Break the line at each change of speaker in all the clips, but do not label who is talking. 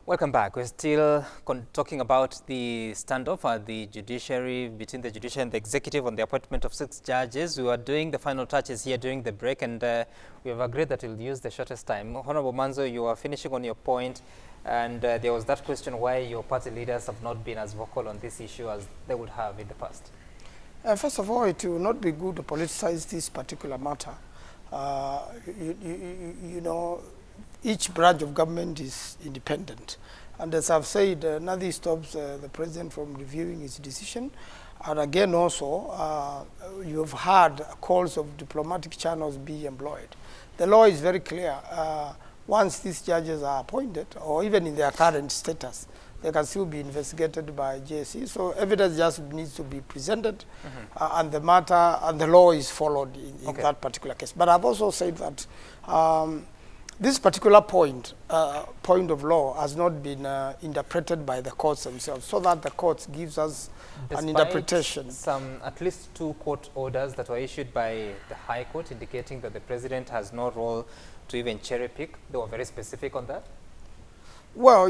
Welcome back. We're still talking about the standoff at the judiciary, between the judiciary and the executive on the appointment of 6 judges. We were doing the final touches here during the break, and we have agreed that we'll use the shortest time. Honorable Manzo, you are finishing on your point, and there was that question why your party leaders have not been as vocal on this issue as they would have in the past.
First of all, it will not be good to politicize this particular matter. You know, each branch of government is independent. And as I've said, nothing stops the president from reviewing his decision. And again also, you have had calls of diplomatic channels be employed. The law is very clear. Once these judges are appointed, or even in their current status, they can still be investigated by JSC. So evidence just needs to be presented, and the matter and the law is followed in that particular case. But I've also said that this particular point of law has not been interpreted by the courts themselves, so that the courts gives us an interpretation.
At least 2 court orders that were issued by the High Court indicating that the president has no role to even cherry pick. They were very specific on that.
Well,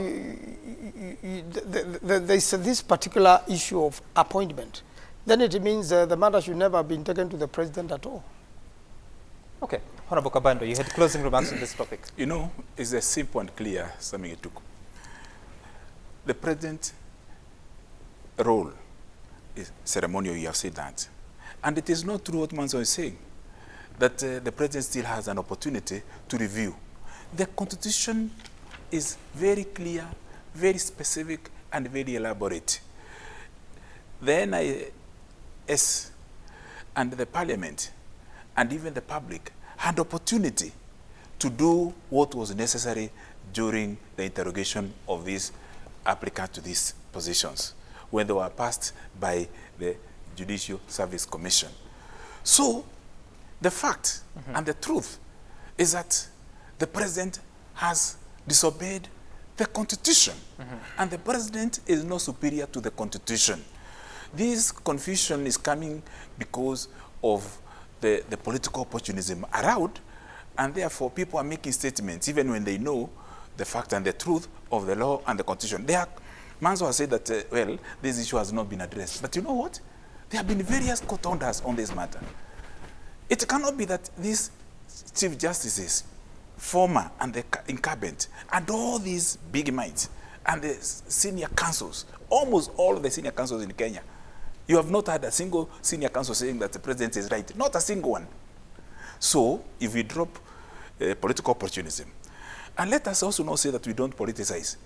there's this particular issue of appointment. Then it means the matter should never have been taken to the president at all.
Okay. Honorable Kabando, you had closing remarks on this topic.
You know, it's a simple and clear summing it took. The president's role is ceremonial, you have said that. And it is not true what Manzo is saying, that the president still has an opportunity to review. The constitution is very clear, very specific, and very elaborate. The NIS and the parliament and even the public had opportunity to do what was necessary during the interrogation of these applicants to these positions when they were passed by the Judicial Service Commission. So the fact and the truth is that the president has disobeyed the Constitution, and the president is not superior to the Constitution. This confusion is coming because of the political opportunism around, and therefore people are making statements even when they know the fact and the truth of the law and the Constitution. Manzo has said that, well, this issue has not been addressed. But you know what? There have been various court orders on this matter. It cannot be that these chief justices, former and the incumbent, and all these big minds, and the senior counsels, almost all of the senior counsels in Kenya, you have not had a single senior counsel saying that the president is right. Not a single one. So, if we drop political opportunism, and let us also not say that we don't politicize.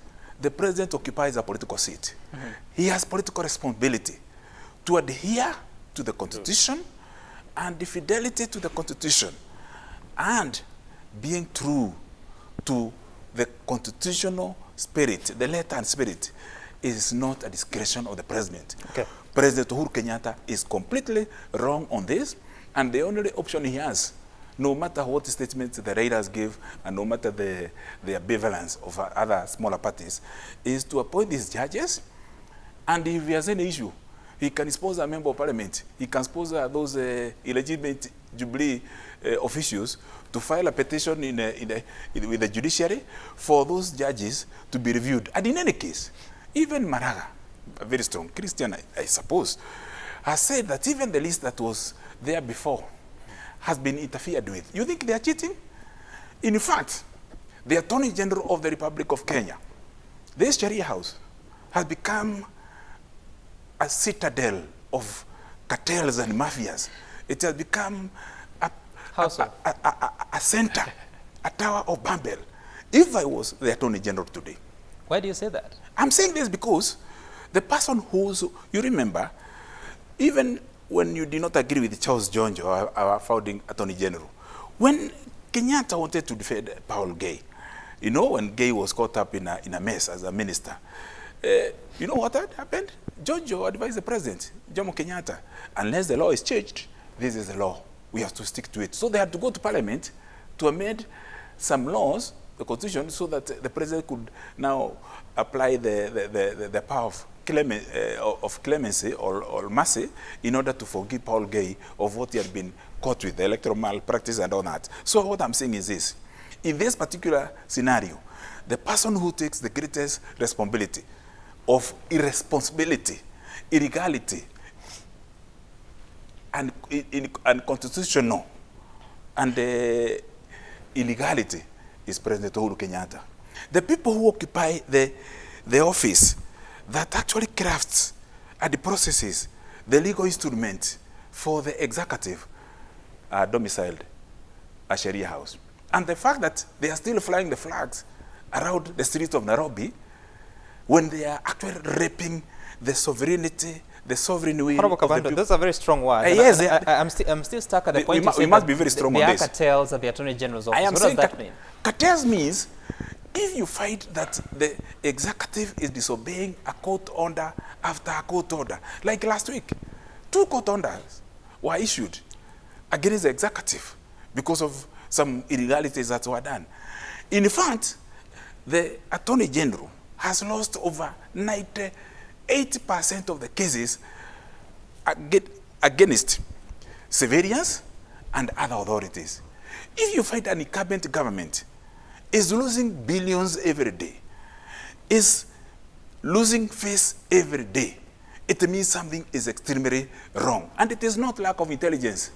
The president occupies a political seat. He has political responsibility to adhere to the Constitution and the fidelity to the Constitution, and being true to the constitutional spirit, the letter and spirit, is not a discretion of the president. Okay. President Uhuru Kenyatta is completely wrong on this, and the only option he has, no matter what statements the raiders give, and no matter the ambivalence of other smaller parties, is to appoint these judges. And if he has any issue, he can expose a member of parliament, he can expose those illegitimate Jubilee officials to file a petition with the judiciary for those judges to be reviewed. And in any case, even Maraga, a very strong Christian, I suppose, has said that even the list that was there before has been interfered with. You think they are cheating? In fact, the Attorney General of the Republic of Kenya, this Sharia house, has become a citadel of cartels and mafias. It has become a center, a tower of Babel. If I was the Attorney General today.
Why do you say that?
I'm saying this because the person who's, you remember, even when you did not agree with Charles Jonjo, our founding Attorney General, when Kenyatta wanted to defend Paul Gay, you know, when Gay was caught up in a mess as a minister, you know what had happened? Jonjo advised the president, Jomo Kenyatta, unless the law is changed, this is the law. We have to stick to it. So they had to go to parliament to amend some laws, the constitution, so that the president could now apply the power of clemency or mercy in order to forgive Paul Gay of what he had been caught with, the electoral malpractice and all that. So what I'm saying is this. In this particular scenario, the person who takes the greatest responsibility of irresponsibility, illegality, and unconstitutional and illegality is President Uhuru Kenyatta. The people who occupy the office that actually crafts and the processes, the legal instrument for the executive are domiciled at Sharia House. And the fact that they are still flying the flags around the streets of Nairobi when they are actually raping the sovereignty, the sovereign will
Honorable
of the
Kabando,
people.
those are very strong words.
Yes,
I'm still stuck at the point
we must be very strong on
there
this.
are cartels at the Attorney General's office.
I am
what
saying
does that mean?
cartels means if you find that the executive is disobeying a court order after a court order, like last week, 2 court orders were issued against the executive because of some illegalities that were done. In fact, the Attorney General has lost over 80% of the cases against civilians and other authorities. If you find an incumbent government is losing billions every day, is losing face every day, it means something is extremely wrong. And it is not lack of intelligence.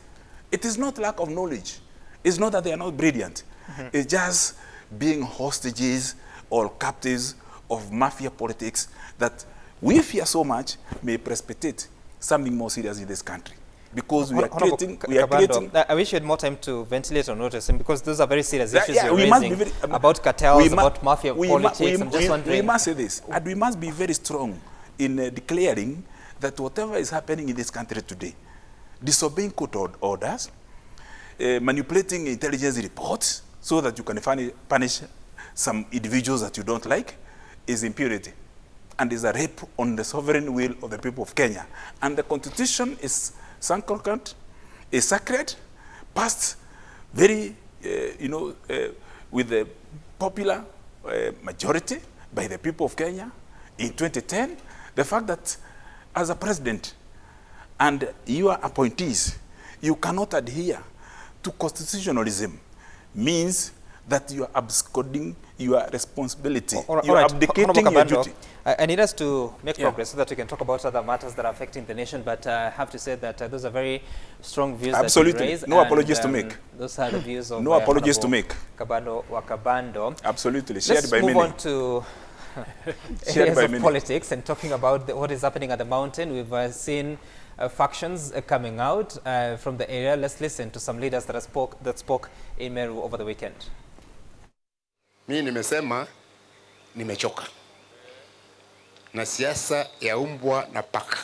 It is not lack of knowledge. It's not that they are not brilliant. It's just being hostages or captives of mafia politics that we fear so much may precipitate something more serious in this country. Because we are creating...
I wish you had more time to ventilate on notice, and because those are very serious issues
yeah,
you're raising about cartels, about mafia politics. I'm just wondering...
We must say this, and we must be very strong in declaring that whatever is happening in this country today, disobeying court orders, manipulating intelligence reports so that you can punish some individuals that you don't like, is impunity and is a rape on the sovereign will of the people of Kenya. And the Constitution is sanctioned, is sacred, passed very, with the popular majority by the people of Kenya in 2010. The fact that as a president and your appointees, you cannot adhere to constitutionalism means that you are absconding your responsibility. You are abdicating your duty.
I need us to make progress so that we can talk about other matters that are affecting the nation, but I have to say that those are very strong views that you raise.
No apologies to make.
Those are the views of
no apologies to make.
Kabando.
Absolutely. Shared by many.
Let's move on to areas of politics and talking about what is happening at the mountain. We've seen factions coming out from the area. Let's listen to some leaders that spoke in Meru over the weekend.
Mimi nimesema nimechoka na siasa ya umbwa na paka.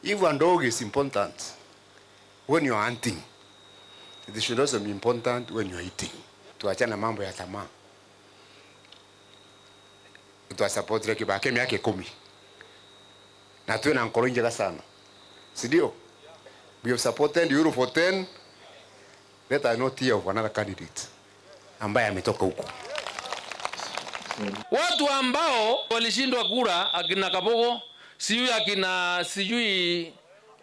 If one dog is important when you are hunting, it should also be important when you are eating. Tuachana mambo ya tamaa. Tuwasupport kibake miaka 10. Na tuwe na nkolo njega sana. Si ndio? We have supported Euro for 10. Let us not hear of another candidate ambaye ametoka huko.
Watu ambao walishindwa kura akina Kabogo, sijui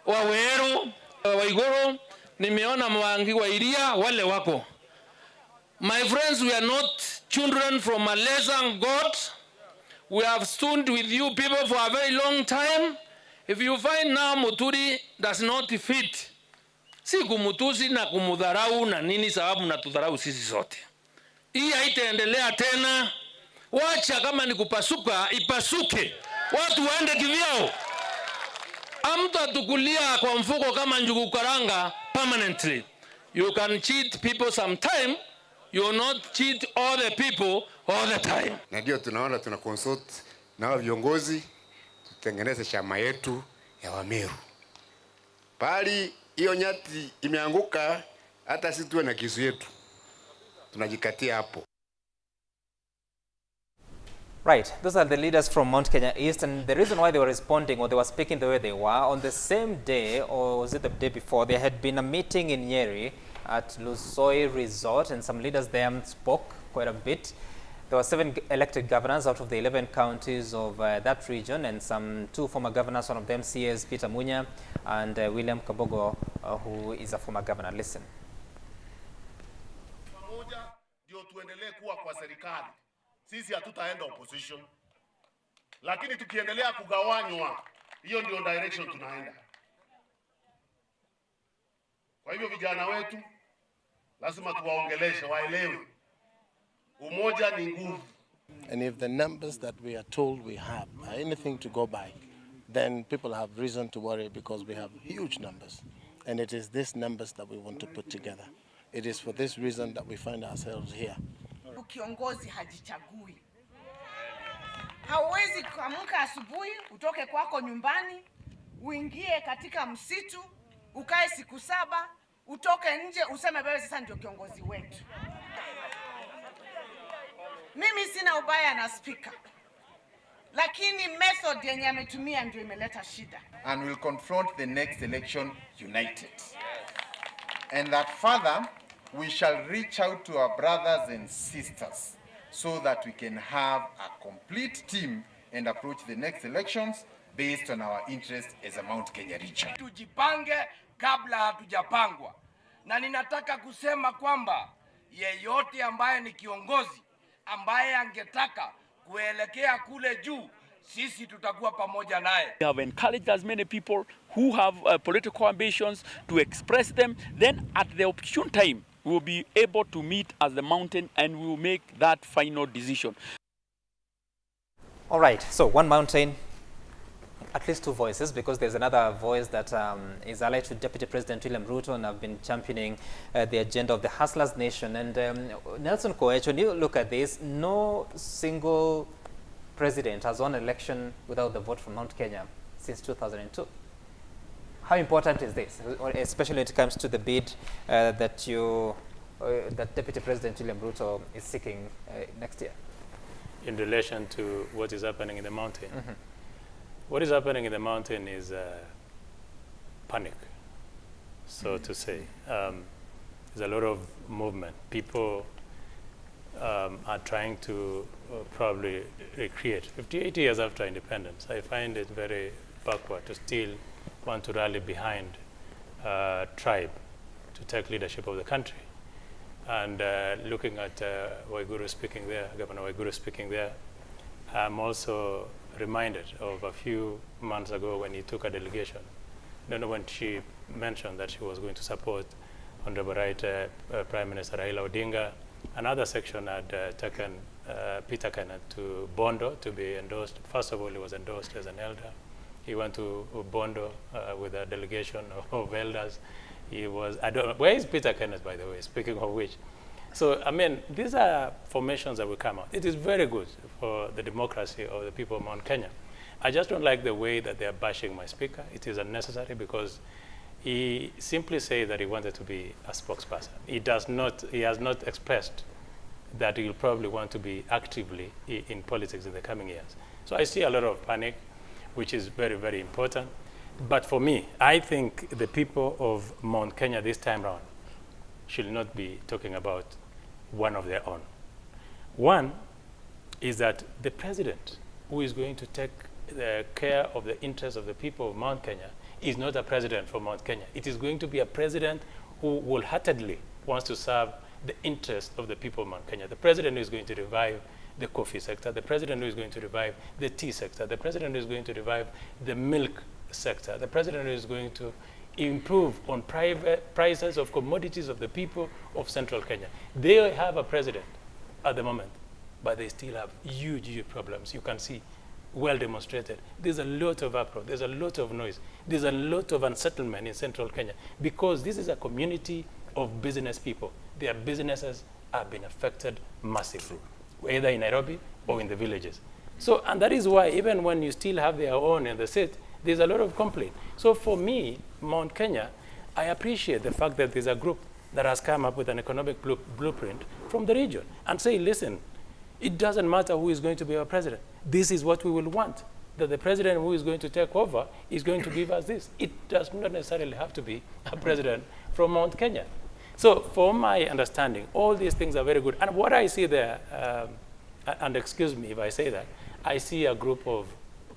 Waweru, Waigoro, nimeona Mwangi wa Iria wale wako. My friends, we are not children from a lesser God. We have stood with you people for a very long time. If you find now Muturi does not fit, si kumutusi na kumudharau na nini sababu natudharau sisi sote. Hii haitaendelea tena. Wacha kama ni kupasuka, ipasuke. Watu waende kivyao. Amta tukulia kwa mfuko kama njugu karanga permanently. You can cheat people sometime, you will not cheat all the people all the time.
Na ndio tunaona tuna consult na viongozi tutengeneze chama yetu ya Wameru. Pali hiyo nyati imeanguka, hata sisi tuwe na kisu yetu. Tunajikatia hapo.
Right, those are the leaders from Mount Kenya East, and the reason why they were responding or they were speaking the way they were, on the same day, or was it the day before, there had been a meeting in Nyeri at Lusoi Resort, and some leaders there spoke quite a bit. There were 7 elected governors out of the 11 counties of that region, and some 2 former governors, one of them CS Peter Munya and William Kabogo, who is a former governor. Listen.
Pamoja ndio tuendelee kuwa kwa serikali. Sisi hatutaenda opposition. Lakini tukiendelea kugawanywa, hiyo ndio direction tunaenda. Kwa hivyo vijana wetu lazima tuwaongeleshe waelewe. Umoja ni nguvu.
And if the numbers that we are told we have are anything to go by, then people have reason to worry because we have huge numbers. And it is these numbers that we want to put together. It is for this reason that we find ourselves here.
Kiongozi hajichagui. Hauwezi kuamka asubuhi, utoke kwako nyumbani, uingie katika msitu, ukae siku 7, utoke nje useme wewe sasa ndio kiongozi wetu. Mimi sina ubaya na speaker. Lakini method yenye ametumia ndio imeleta shida.
And we'll confront the next election united. And that further, we shall reach out to our brothers and sisters so that we can have a complete team and approach the next elections based on our interest as a Mount Kenya region.
Tujipange kabla hatujapangwa. Na ninataka kusema kwamba yeyote ambaye ni kiongozi ambaye angetaka kuelekea kule juu, sisi tutakuwa pamoja naye.
We have encouraged as many people who have political ambitions to express them. Then at the opportune time, we will be able to meet as the mountain and we will make that final decision.
All right, so one mountain, at least 2 voices, because there's another voice that is allied to Deputy President William Ruto and have been championing the agenda of the Hustlers Nation. And Nelson Koech, when you look at this, no single president has won an election without the vote from Mount Kenya since 2002. How important is this, especially when it comes to the bid that Deputy President William Ruto is seeking next year?
In relation to what is happening in the mountain? What is happening in the mountain is panic, so to say. There's a lot of movement. People are trying to probably recreate 58 years after independence. I find it very backward to still want to rally behind tribe to take leadership of the country. And looking at Waiguru speaking there, Governor Waiguru speaking there, I'm also reminded of a few months ago when he took a delegation. I don't know when she mentioned that she was going to support Honorable Right Prime Minister Raila Odinga. Another section had taken Peter Kenneth to Bondo to be endorsed. First of all, he was endorsed as an elder. He went to Bondo with a delegation of elders. He was, I don't know, where is Peter Kenneth, by the way, speaking of which? So, I mean, these are formations that will come out. It is very good for the democracy of the people of Mount Kenya. I just don't like the way that they are bashing my speaker. It is unnecessary because he simply said that he wanted to be a spokesperson. He has not expressed that he will probably want to be actively in politics in the coming years. So I see a lot of panic, which is very, very important. But for me, I think the people of Mount Kenya this time round should not be talking about one of their own. One is that the president who is going to take care of the interests of the people of Mount Kenya is not a president for Mount Kenya. It is going to be a president who wholeheartedly wants to serve the interests of the people of Mount Kenya. The president who is going to revive the coffee sector, the president who is going to revive the tea sector, the president who is going to revive the milk sector, the president who is going to improve on private prices of commodities of the people of central Kenya. They have a president at the moment, but they still have huge, huge problems. You can see, well demonstrated. There's a lot of uproar, there's a lot of noise, there's a lot of unsettlement in central Kenya because this is a community of business people. Their businesses have been affected massively, either in Nairobi or in the villages. So, and that is why even when you still have their own in the state, there's a lot of complaint. So for me, Mount Kenya, I appreciate the fact that there's a group that has come up with an economic blueprint from the region and say, listen, it doesn't matter who is going to be our president. This is what we will want, that the president who is going to take over is going to give us this. It does not necessarily have to be a president from Mount Kenya. So for my understanding, all these things are very good. And what I see there, and excuse me if I say that, I see a group of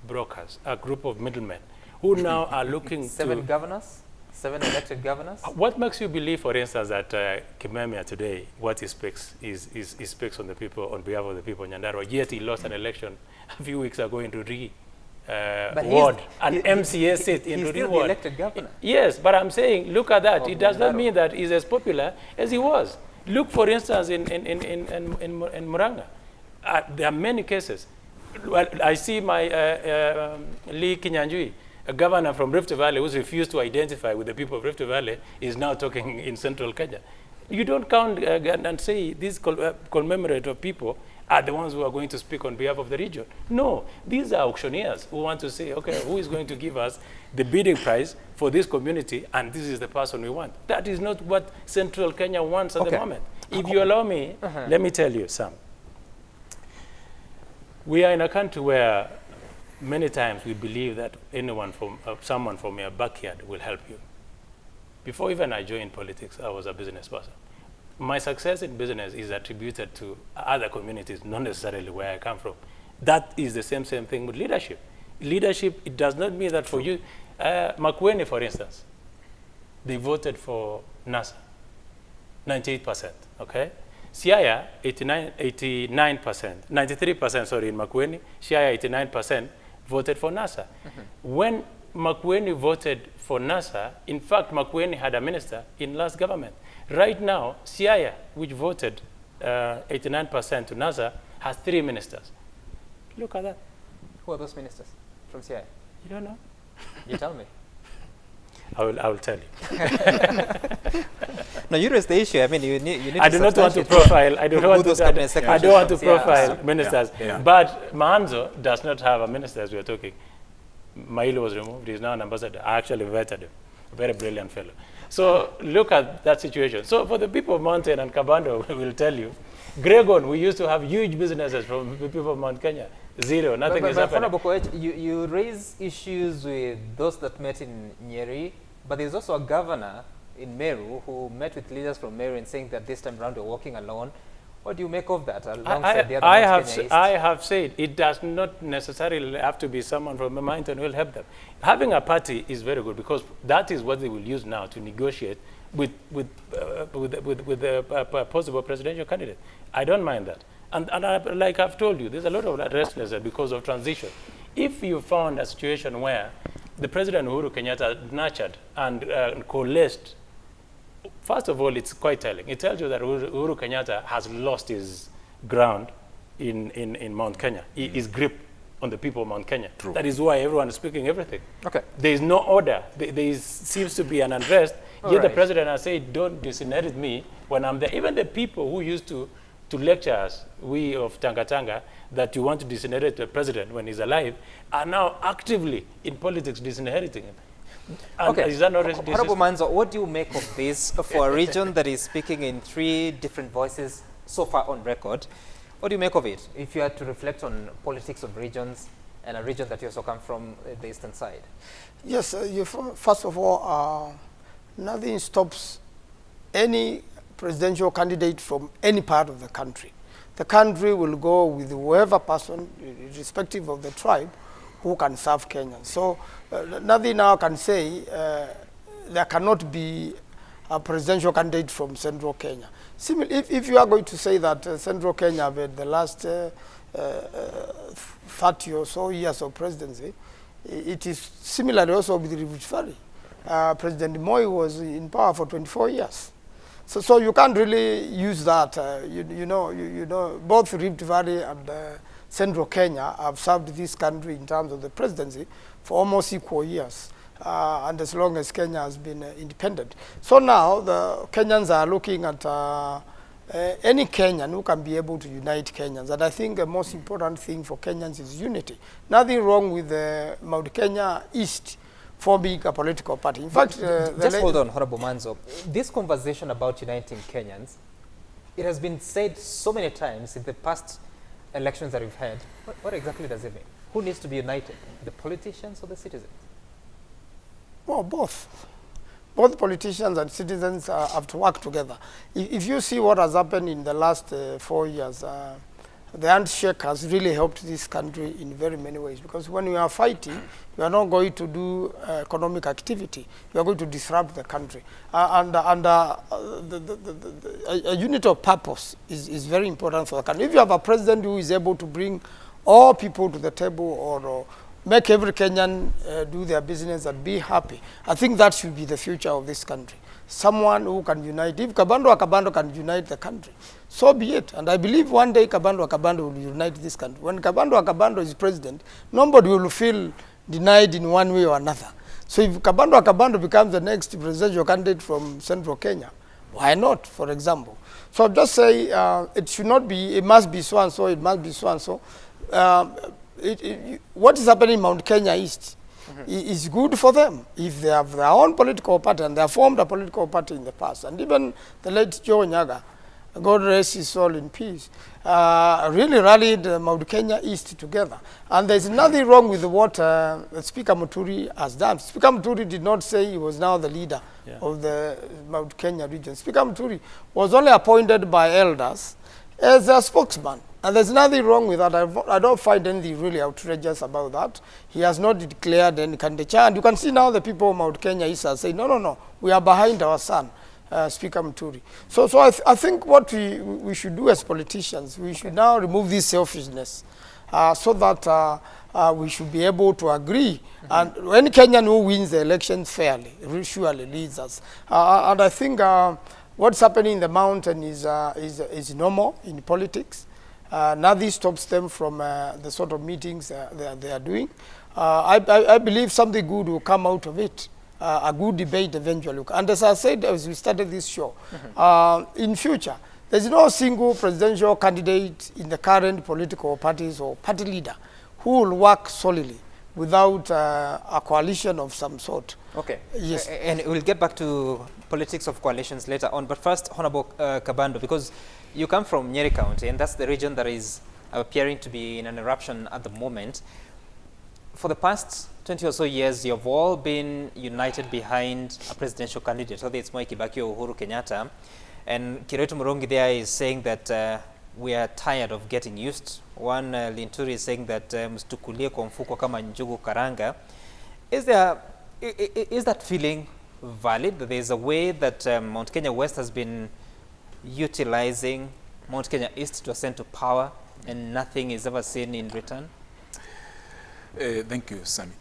brokers, a group of middlemen, who now are looking
Seven governors? 7 elected governors?
What makes you believe, for instance, that Kimemia today, what he speaks is he speaks on the people, on behalf of the people in Nyandarua, yet he lost an election a few weeks ago into ward, an MCA seat in
He's still the elected governor.
Yes, but I'm saying, look at that. It does not mean that he's as popular as he was. Look, for instance, in Muranga. There are many cases. Well, I see my Lee Kinyanjui, a governor from Rift Valley who's refused to identify with the people of Rift Valley, is now talking in central Kenya. You don't count and say these commemorative people are the ones who are going to speak on behalf of the region. No, these are auctioneers who want to say, okay, who is going to give us the bidding price for this community, and this is the person we want. That is not what central Kenya wants at the moment. If you allow me, let me tell you, Sam. We are in a country where many times we believe that someone from your backyard will help you. Before even I joined politics, I was a business person. My success in business is attributed to other communities, not necessarily where I come from. That is the same thing with leadership. Leadership, it does not mean that for you, Makueni, for instance, they voted for NASA, 98%, okay? Siaya, 89%, 93%, sorry, in Makueni. Siaya, 89%, voted for NASA. When Makueni voted for NASA, in fact, Makueni had a minister in last government. Right now, Siaya, which voted 89% to NASA, has 3 ministers. Look at that.
Who are those ministers from Siaya?
You don't know?
You tell me.
I will tell you.
No, you raise the issue. I mean, you need
I do not want to profile. I don't want to profile ministers. But Manzo does not have a minister as we are talking. Mailo was removed. He's now an ambassador. I actually vetted him. A very brilliant fellow. So look at that situation. So for the people of Mountain and Kabando, we will tell you, Gregon, we used to have huge businesses from the people of Mount Kenya. Zero. Nothing is happening.
You raise issues with those that met in Nyeri, but there's also a governor in Meru who met with leaders from Meru and saying that this time around you're walking alone. What do you make of that?
I have said it does not necessarily have to be someone from the mountain who will help them. Having a party is very good because that is what they will use now to negotiate with a possible presidential candidate. I don't mind that. And like I've told you, there's a lot of restlessness because of transition. If you found a situation where the President Uhuru Kenyatta nurtured and coalesced, first of all, it's quite telling. It tells you that Uhuru Kenyatta has lost his ground in Mount Kenya, his grip on the people of Mount Kenya.
True.
That is why everyone is speaking everything.
Okay.
There is no order. There seems to be an unrest. Yet the President has said, don't disinherit me when I'm there. Even the people who used to lecture us, we of Tanga, that you want to disinherit the president when he's alive, are now actively in politics disinheriting him. And is that not
Honorable Manzo, what do you make of this for a region that is speaking in 3 different voices so far on record? What do you make of it, if you had to reflect on politics of regions and a region that you also come from, the eastern side?
Yes, first of all, nothing stops any presidential candidate from any part of the country. The country will go with whoever person, irrespective of the tribe, who can serve Kenyans. So nothing now can say there cannot be a presidential candidate from Central Kenya. If you are going to say that Central Kenya had the last 30 or so years of presidency, it is similarly also with Rift Valley. President Moi was in power for 24 years. So you can't really use that. You know, both Rift Valley and Central Kenya have served this country in terms of the presidency for almost equal years, and as long as Kenya has been independent. So now the Kenyans are looking at any Kenyan who can be able to unite Kenyans. And I think the most important thing for Kenyans is unity. Nothing wrong with Mount Kenya East forming a political party. In fact,
just hold on, Honorable Manzo. This conversation about uniting Kenyans, it has been said so many times in the past elections that we've had. What exactly does it mean? Who needs to be united, the politicians or the citizens?
Well, both. Both politicians and citizens have to work together. If you see what has happened in the last 4 years, the handshake has really helped this country in very many ways, because when you are fighting, you are not going to do economic activity. You are going to disrupt the country. A unit of purpose is very important for the country. If you have a president who is able to bring all people to the table, or make every Kenyan do their business and be happy, I think that should be the future of this country. Someone who can unite. If Kabando can unite the country, so be it. And I believe one day Kabando will unite this country. When Kabando is president, nobody will feel denied in one way or another. So if Kabando becomes the next presidential candidate from central Kenya, why not, for example? So I'll just say it should not be, it must be so and so, it must be so and so. What is happening in Mount Kenya East is good for them. If they have their own political party, and they have formed a political party in the past, and even the late Joe Nyaga, God rest his soul in peace, really rallied Mount Kenya East together. And there's nothing wrong with what Speaker Muturi has done. Speaker Muturi did not say he was now the leader of the Mount Kenya region. Speaker Muturi was only appointed by elders as a spokesman. And there's nothing wrong with that. I don't find anything really outrageous about that. He has not declared any candidature. And you can see now the people of Mount Kenya East are saying, no, we are behind our son, Speaker Muturi. So I think what we should do as politicians, we should now remove this selfishness so that we should be able to agree. And any Kenyan who wins the elections fairly surely leads us. And I think what's happening in the mountain is normal in politics. Nothing stops them from the sort of meetings they are doing. I believe something good will come out of it, a good debate eventually. And as I said, as we started this show, in future, there's no single presidential candidate in the current political parties or party leader who will work solely without a coalition of some sort.
Okay.
Yes.
And we'll get back to politics of coalitions later on. But first, Honorable Kabando, because you come from Nyeri County, and that's the region that is appearing to be in an eruption at the moment. For the past 20 or so years, you've all been united behind a presidential candidate, whether it's Moi Kibaki or Uhuru Kenyatta. And Kiretu Murongi there is saying that we are tired of getting used. One Linturi is saying that mstukulie kwa mfuko kama njugu karanga. Is that feeling valid? That there's a way that Mount Kenya West has been utilizing Mount Kenya East to ascend to power, and nothing is ever seen in return?
Thank you, Sammy.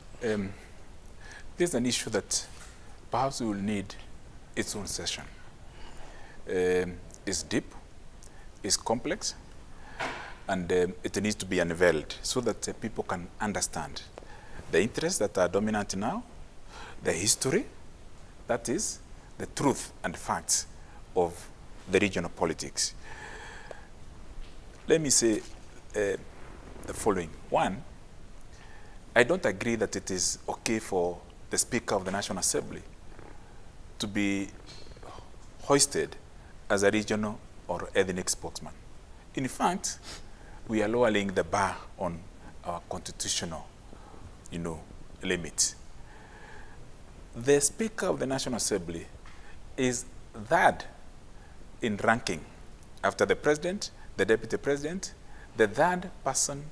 There's an issue that perhaps we will need its own session. It's deep, it's complex, and it needs to be unveiled so that people can understand the interests that are dominant now, the history, that is, the truth and facts of the regional politics. Let me say the following. One, I don't agree that it is okay for the Speaker of the National Assembly to be hoisted as a regional or ethnic spokesman. In fact, we are lowering the bar on our constitutional, limits. The Speaker of the National Assembly is third in ranking after the President, the Deputy President. The third person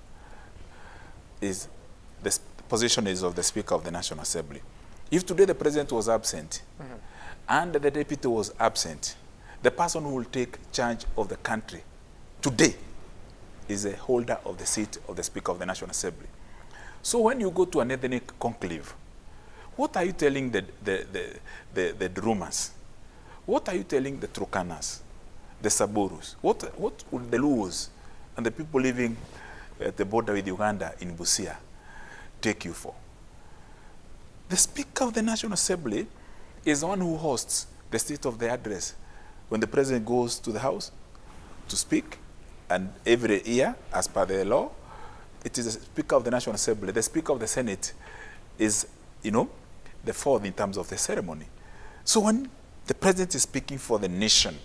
is the position is of the Speaker of the National Assembly. If today the President was absent and the Deputy was absent, the person who will take charge of the country today is a holder of the seat of the Speaker of the National Assembly. So when you go to an ethnic conclave, what are you telling the Drumas? What are you telling the Turkanas, the Saburus? What would the Luos and the people living at the border with Uganda in Busia take you for? The Speaker of the National Assembly is the one who hosts the State of the Address when the President goes to the House to speak, and every year, as per the law, it is the Speaker of the National Assembly. The Speaker of the Senate is, the fourth in terms of the ceremony. So when the President is speaking for the nation,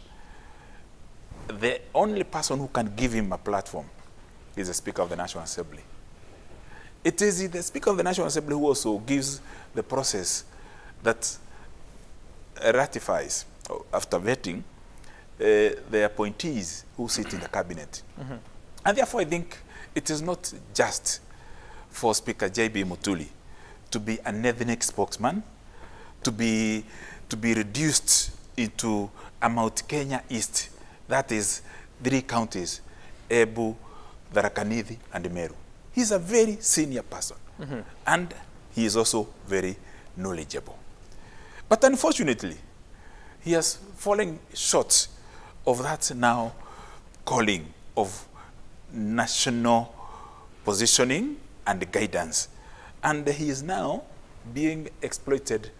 the only person who can give him a platform is the Speaker of the National Assembly. It is the Speaker of the National Assembly who also gives the process that ratifies, after vetting, the appointees who sit in the cabinet. And therefore, I think it is not just for Speaker J.B. Mutuli to be an ethnic spokesman, to be reduced into a Mount Kenya East, that is 3 counties, Embu, Tharaka Nithi, and Meru. He's a very senior person, and he is also very knowledgeable. But unfortunately, he has fallen short of that now calling of national positioning and guidance. And he is now being exploited,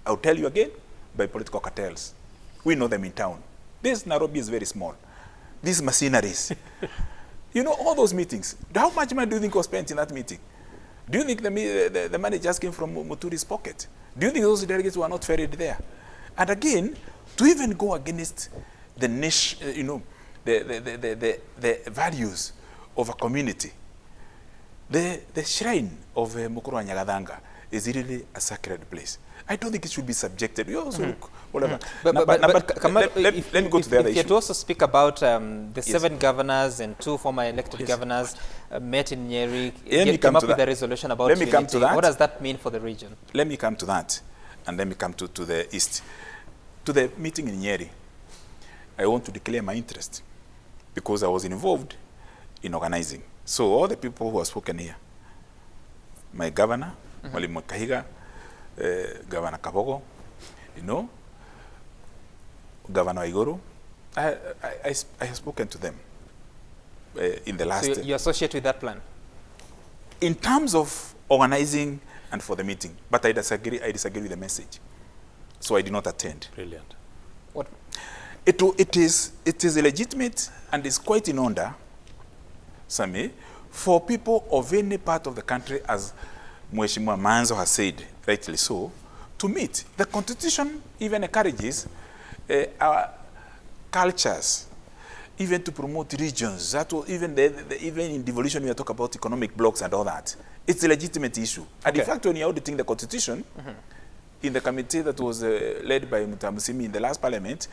I'll tell you again, by political cartels. We know them in town. This Nairobi is very small. These mercenaries. You know, all those meetings. How much money do you think was spent in that meeting? Do you think the money just came from Muturi's pocket? Do you think those delegates were not ferried there? And again, to even go against the nation, you know, the values of a community, the shrine of Mukurweini is really a sacred place. I don't think it should be subjected. You also look, whatever. Let me go to the other issue.
If you also speak about the 7 governors and 2 former elected governors met in Nyeri, came up with a resolution about unity. What does that mean for the region?
Let me come to that, and let me come to the east. To the meeting in Nyeri, I want to declare my interest because I was involved in organizing. So all the people who have spoken here, my governor, Mwalimu Kahiga, Governor Kabogo, you know, Governor Igoro, I have spoken to them in the last... So
you associate with that plan?
In terms of organizing and for the meeting, but I disagree with the message. So I did not attend.
Brilliant.
What?
It is illegitimate and is quite in order, Sami, for people of any part of the country, as Mheshimiwa Manzo has said, rightly so, to meet. The Constitution even encourages our cultures, even to promote regions. That will, even in devolution, we talk about economic blocks and all that. It's a legitimate issue. And in fact, when you're auditing the Constitution, in the committee that was led by Mutamusimi in the last parliament,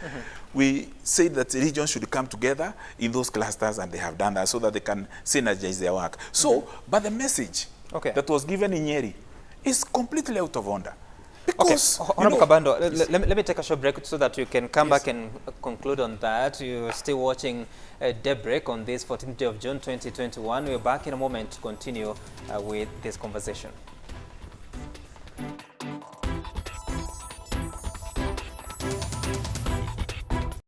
we said that regions should come together in those clusters, and they have done that so that they can synergize their work. So, but the message that was given in Nyeri is completely out of order. Because,
Honorable Kabando, let me take a short break so that you can come back and conclude on that. You're still watching Daybreak on this 14th day of June 2021. We're back in a moment to continue with this conversation.